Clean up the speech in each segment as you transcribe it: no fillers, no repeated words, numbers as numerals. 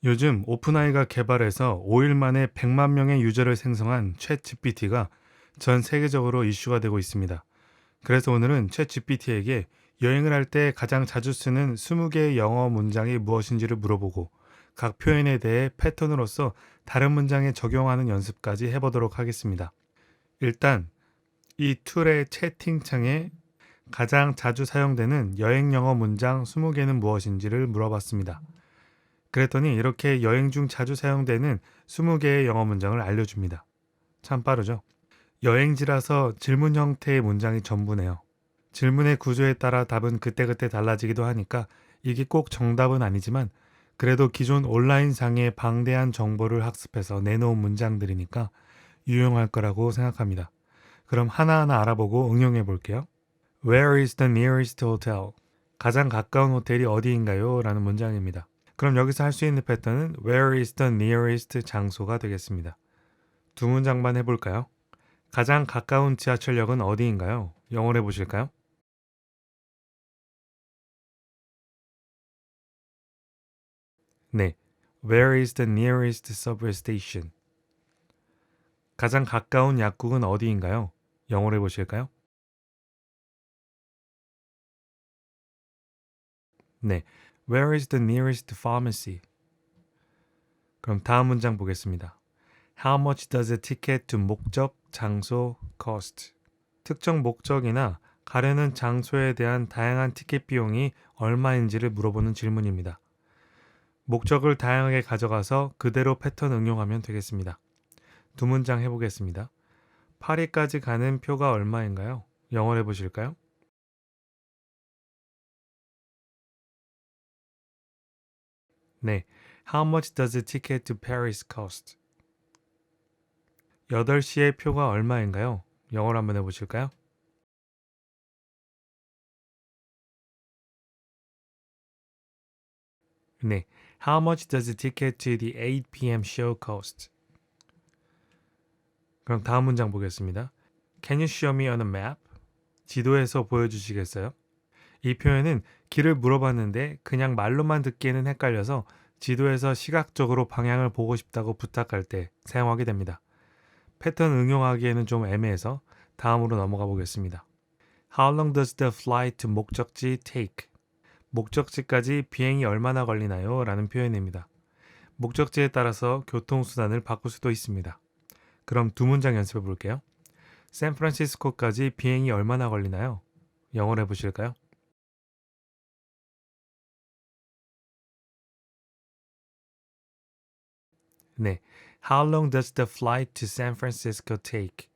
요즘 오픈AI가 개발해서 5일 만에 100만 명의 유저를 생성한 챗GPT가 전 세계적으로 이슈가 되고 있습니다. 그래서 오늘은 챗GPT에게 여행을 할 때 가장 자주 쓰는 20개의 영어 문장이 무엇인지를 물어보고 각 표현에 대해 패턴으로서 다른 문장에 적용하는 연습까지 해보도록 하겠습니다. 일단 이 툴의 채팅창에 가장 자주 사용되는 여행 영어 문장 20개는 무엇인지를 물어봤습니다. 그랬더니 이렇게 여행 중 자주 사용되는 20개의 영어 문장을 알려줍니다. 참 빠르죠? 여행지라서 질문 형태의 문장이 전부네요. 질문의 구조에 따라 답은 그때그때 달라지기도 하니까 이게 꼭 정답은 아니지만 그래도 기존 온라인상의 방대한 정보를 학습해서 내놓은 문장들이니까 유용할 거라고 생각합니다. 그럼 하나하나 알아보고 응용해 볼게요. Where is the nearest hotel? 가장 가까운 호텔이 어디인가요? 라는 문장입니다. 그럼 여기서 할 수 있는 패턴은 Where is the nearest 장소가 되겠습니다. 두 문장만 해볼까요? 가장 가까운 지하철역은 어디인가요? 영어로 해보실까요? 네. Where is the nearest subway station? 가장 가까운 약국은 어디인가요? 영어로 해보실까요? 네. Where is the nearest pharmacy? 그럼 다음 문장 보겠습니다. How much does a ticket to 목적, 장소, cost? 특정 목적이나 가려는 장소에 대한 다양한 티켓 비용이 얼마인지를 물어보는 질문입니다. 목적을 다양하게 가져가서 그대로 패턴 응용하면 되겠습니다. 두 문장 해보겠습니다. 파리까지 가는 표가 얼마인가요? 영어로 해보실까요? 네. How much does a ticket to Paris cost? 8시에 표가 얼마인가요? 영어로 한번 해보실까요? 네. How much does a ticket to the 8 p.m. show cost? 그럼 다음 문장 보겠습니다. Can you show me on a map? 지도에서 보여주시겠어요? 이 표현은 길을 물어봤는데 그냥 말로만 듣기에는 헷갈려서 지도에서 시각적으로 방향을 보고 싶다고 부탁할 때 사용하게 됩니다. 패턴 응용하기에는 좀 애매해서 다음으로 넘어가 보겠습니다. How long does the flight to 목적지 take? 목적지까지 비행이 얼마나 걸리나요? 라는 표현입니다. 목적지에 따라서 교통수단을 바꿀 수도 있습니다. 그럼 두 문장 연습해 볼게요. 샌프란시스코까지 비행이 얼마나 걸리나요? 영어로 해보실까요? 네. How long does the flight to San Francisco take?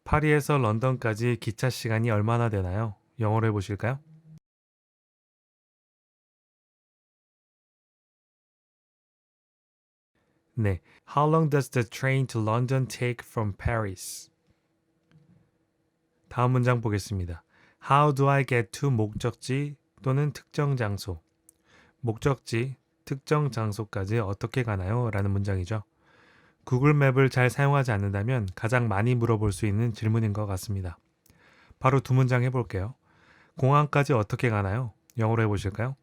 파리에서 런던까지 기차 시간이 얼마나 되나요? 영어로 해보실까요? 네. How long does the train to London take from Paris? 다음 문장 보겠습니다. How do I get to 목적지 또는 특정 장소? 목적지, 특정 장소까지 어떻게 가나요? 라는 문장이죠. 구글 맵을 잘 사용하지 않는다면 가장 많이 물어볼 수 있는 질문인 것 같습니다. 바로 두 문장 해볼게요. 공항까지 어떻게 가나요? 영어로 해보실까요?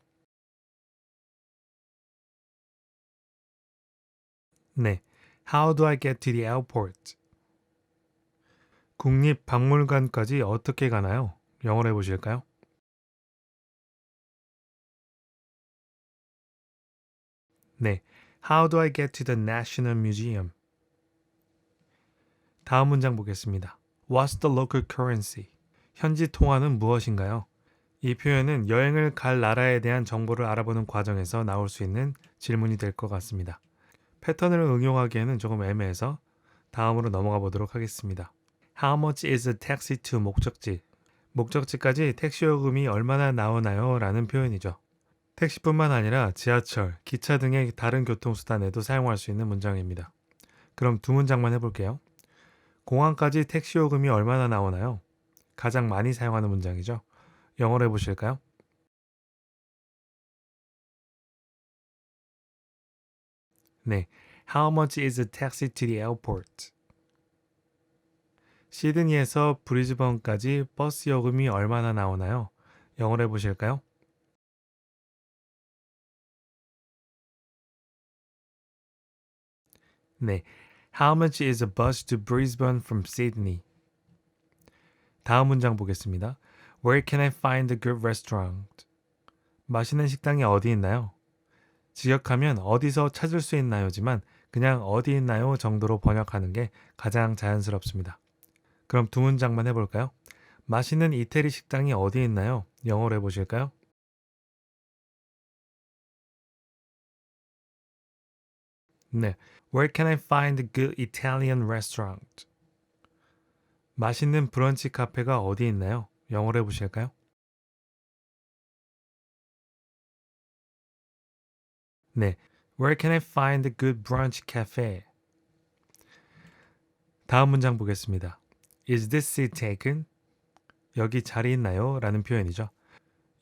네. How do I get to the airport? 국립박물관까지 어떻게 가나요? 영어로 해보실까요? 네. How do I get to the National Museum? 다음 문장 보겠습니다. What's the local currency? 현지 통화는 무엇인가요? 이 표현은 여행을 갈 나라에 대한 정보를 알아보는 과정에서 나올 수 있는 질문이 될 것 같습니다. 패턴을 응용하기에는 조금 애매해서 다음으로 넘어가 보도록 하겠습니다. How much is a taxi to 목적지? 목적지까지 택시 요금이 얼마나 나오나요? 라는 표현이죠. 택시뿐만 아니라 지하철, 기차 등의 다른 교통수단에도 사용할 수 있는 문장입니다. 그럼 두 문장만 해볼게요. 공항까지 택시 요금이 얼마나 나오나요? 가장 많이 사용하는 문장이죠. 영어로 해보실까요? 네. How much is a taxi to the airport? 시드니에서 브리즈번까지 버스 요금이 얼마나 나오나요? 영어로 해보실까요? 네. How much is a bus to Brisbane from Sydney? 다음 문장 보겠습니다. Where can I find a good restaurant? 맛있는 식당이 어디 있나요? 직역하면 어디서 찾을 수 있나요지만 그냥 어디 있나요 정도로 번역하는 게 가장 자연스럽습니다. 그럼 두 문장만 해볼까요? 맛있는 이태리 식당이 어디 있나요? 영어로 해보실까요? 네. Where can I find a good Italian restaurant? 맛있는 브런치 카페가 어디 있나요? 영어로 해보실까요? 네. Where can I find a good brunch cafe? 다음 문장 보겠습니다. Is this seat taken? 여기 자리 있나요? 라는 표현이죠.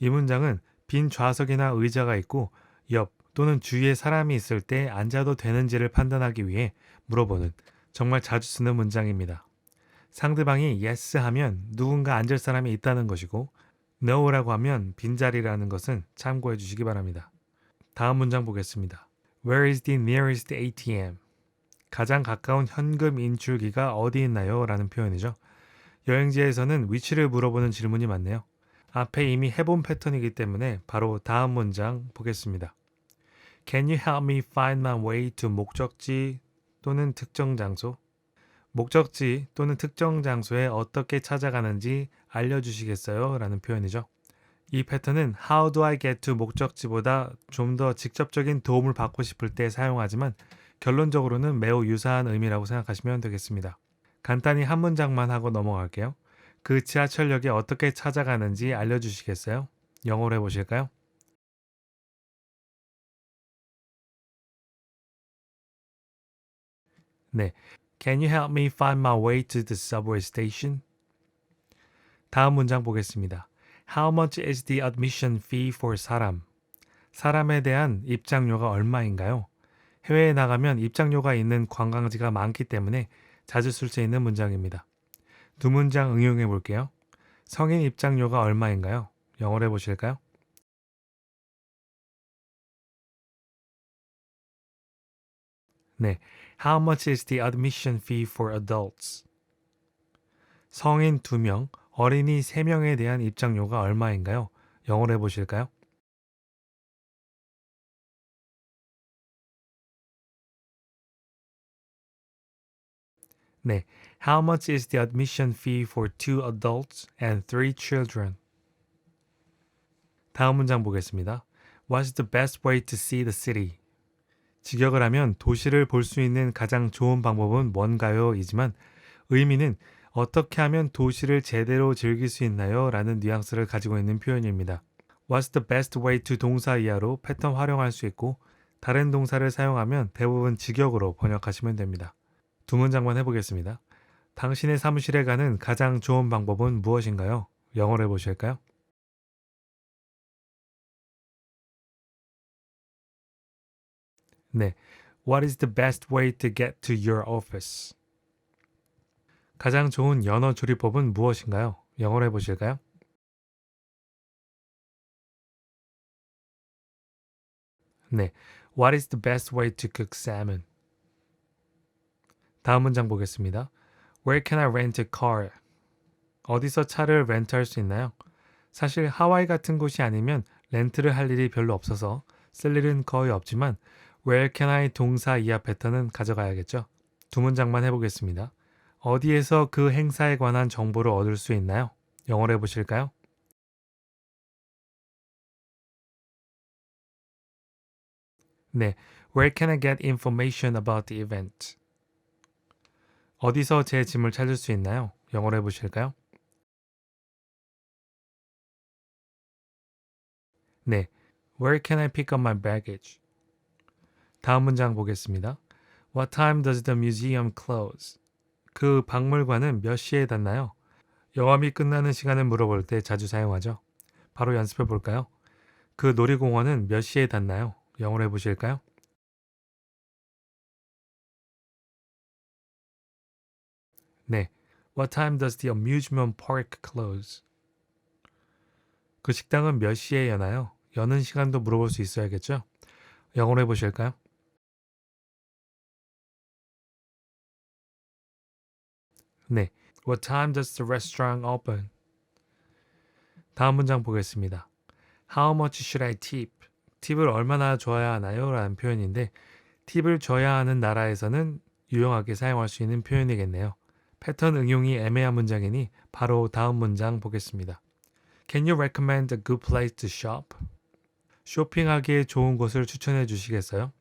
이 문장은 빈 좌석이나 의자가 있고 옆 또는 주위에 사람이 있을 때 앉아도 되는지를 판단하기 위해 물어보는 정말 자주 쓰는 문장입니다. 상대방이 yes 하면 누군가 앉을 사람이 있다는 것이고 no라고 하면 빈자리라는 것은 참고해 주시기 바랍니다. 다음 문장 보겠습니다. Where is the nearest ATM? 가장 가까운 현금 인출기가 어디 있나요? 라는 표현이죠. 여행지에서는 위치를 물어보는 질문이 많네요. 앞에 이미 해본 패턴이기 때문에 바로 다음 문장 보겠습니다. Can you help me find my way to 목적지 또는 특정 장소? 목적지 또는 특정 장소에 어떻게 찾아가는지 알려주시겠어요? 라는 표현이죠. 이 패턴은 How do I get to 목적지보다 좀 더 직접적인 도움을 받고 싶을 때 사용하지만 결론적으로는 매우 유사한 의미라고 생각하시면 되겠습니다. 간단히 한 문장만 하고 넘어갈게요. 그 지하철역에 어떻게 찾아가는지 알려주시겠어요? 영어로 해보실까요? 네. Can you help me find my way to the subway station? 다음 문장 보겠습니다. How much is the admission fee for 사람? 사람에 대한 입장료가 얼마인가요? 해외에 나가면 입장료가 있는 관광지가 많기 때문에 자주 쓸 수 있는 문장입니다. 두 문장 응용해 볼게요. 성인 입장료가 얼마인가요? 영어로 해보실까요? 네. How much is the admission fee for adults? 성인 2명, 어린이 3명에 대한 입장료가 얼마인가요? 영어로 해보실까요? 네. How much is the admission fee for 2 adults and 3 children? 다음 문장 보겠습니다. What's the best way to see the city? 직역을 하면 도시를 볼 수 있는 가장 좋은 방법은 뭔가요? 이지만 의미는 어떻게 하면 도시를 제대로 즐길 수 있나요? 라는 뉘앙스를 가지고 있는 표현입니다. What's the best way to 동사 이하로 패턴 활용할 수 있고 다른 동사를 사용하면 대부분 직역으로 번역하시면 됩니다. 두 문장만 해보겠습니다. 당신의 사무실에 가는 가장 좋은 방법은 무엇인가요? 영어로 해보실까요? 네. What is the best way to get to your office? 가장 좋은 연어 조리법은 무엇인가요? 영어로 해보실까요? 네. What is the best way to cook salmon? 다음 문장 보겠습니다. Where can I rent a car? 어디서 차를 렌트할 수 있나요? 사실 하와이 같은 곳이 아니면 렌트를 할 일이 별로 없어서 쓸 일은 거의 없지만 Where can I 동사 이하 패턴은 가져가야겠죠? 두 문장만 해보겠습니다. 어디에서 그 행사에 관한 정보를 얻을 수 있나요? 영어로 해보실까요? 네. Where can I get information about the event? 어디서 제 짐을 찾을 수 있나요? 영어로 해보실까요? 네. Where can I pick up my baggage? 다음 문장 보겠습니다. What time does the museum close? 그 박물관은 몇 시에 닫나요? 영업이 끝나는 시간을 물어볼 때 자주 사용하죠. 바로 연습해 볼까요? 그 놀이공원은 몇 시에 닫나요? 영어로 해보실까요? 네. What time does the amusement park close? 그 식당은 몇 시에 여나요? 여는 시간도 물어볼 수 있어야겠죠? 영어로 해보실까요? 네. What time does the restaurant open? 다음 문장 보겠습니다. How much should I tip? 팁을 얼마나 줘야 하나요? 라는 표현인데 팁을 줘야 하는 나라에서는 유용하게 사용할 수 있는 표현이겠네요. 패턴 응용이 애매한 문장이니 바로 다음 문장 보겠습니다. Can you recommend a good place to shop? 쇼핑하기에 좋은 곳을 추천해 주시겠어요?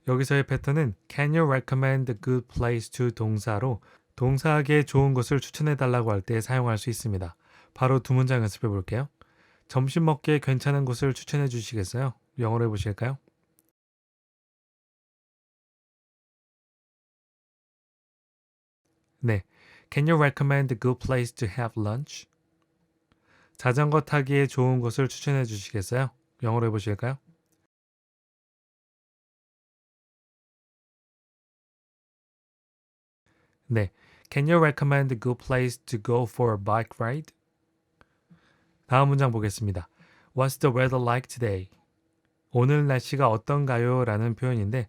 여기서의 패턴은 Can you recommend a good place to 동사로 동사하기에 좋은 곳을 추천해 달라고 할 때 사용할 수 있습니다. 바로 두 문장 연습해 볼게요. 점심 먹기에 괜찮은 곳을 추천해 주시겠어요? 영어로 해보실까요? 네. Can you recommend a good place to have lunch? 자전거 타기에 좋은 곳을 추천해 주시겠어요? 영어로 해보실까요? 네. Can you recommend a good place to go for a bike ride? 다음 문장 보겠습니다. What's the weather like today? 오늘 날씨가 어떤가요? 라는 표현인데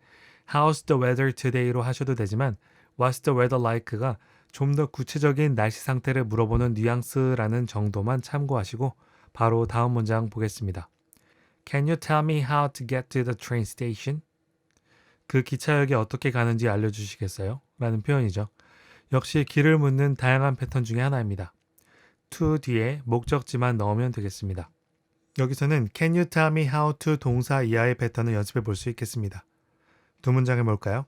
How's the weather today로 하셔도 되지만 What's the weather like가 좀 더 구체적인 날씨 상태를 물어보는 뉘앙스라는 정도만 참고하시고 바로 다음 문장 보겠습니다. Can you tell me how to get to the train station? 그 기차역에 어떻게 가는지 알려주시겠어요? 라는 표현이죠. 역시 길을 묻는 다양한 패턴 중에 하나입니다. to 뒤에 목적지만 넣으면 되겠습니다. 여기서는 Can you tell me how to 동사 이하의 패턴을 연습해 볼 수 있겠습니다. 두 문장 해볼까요?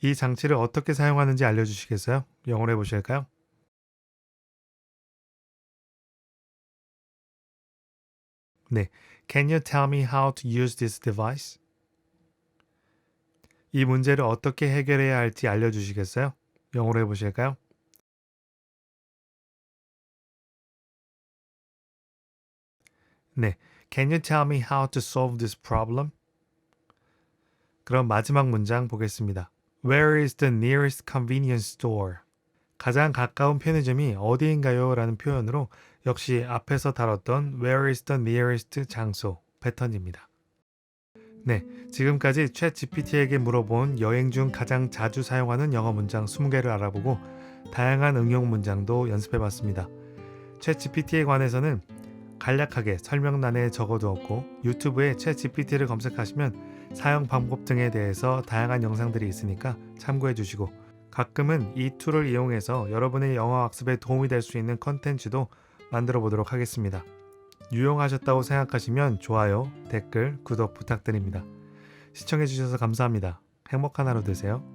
이 장치를 어떻게 사용하는지 알려주시겠어요? 영어로 해보실까요? 네. Can you tell me how to use this device? 이 문제를 어떻게 해결해야 할지 알려주시겠어요? 영어로 해보실까요? 네. Can you tell me how to solve this problem? 그럼 마지막 문장 보겠습니다. Where is the nearest convenience store? 가장 가까운 편의점이 어디인가요? 라는 표현으로 역시 앞에서 다뤘던 Where is the nearest 장소 패턴입니다. 네, 지금까지 챗 GPT에게 물어본 여행 중 가장 자주 사용하는 영어 문장 20개를 알아보고 다양한 응용 문장도 연습해봤습니다. 챗 GPT에 관해서는 간략하게 설명란에 적어두었고 유튜브에 챗 GPT를 검색하시면 사용 방법 등에 대해서 다양한 영상들이 있으니까 참고해 주시고 가끔은 이 툴을 이용해서 여러분의 영어 학습에 도움이 될 수 있는 컨텐츠도 만들어 보도록 하겠습니다. 유용하셨다고 생각하시면 좋아요, 댓글, 구독 부탁드립니다. 시청해 주셔서 감사합니다. 행복한 하루 되세요.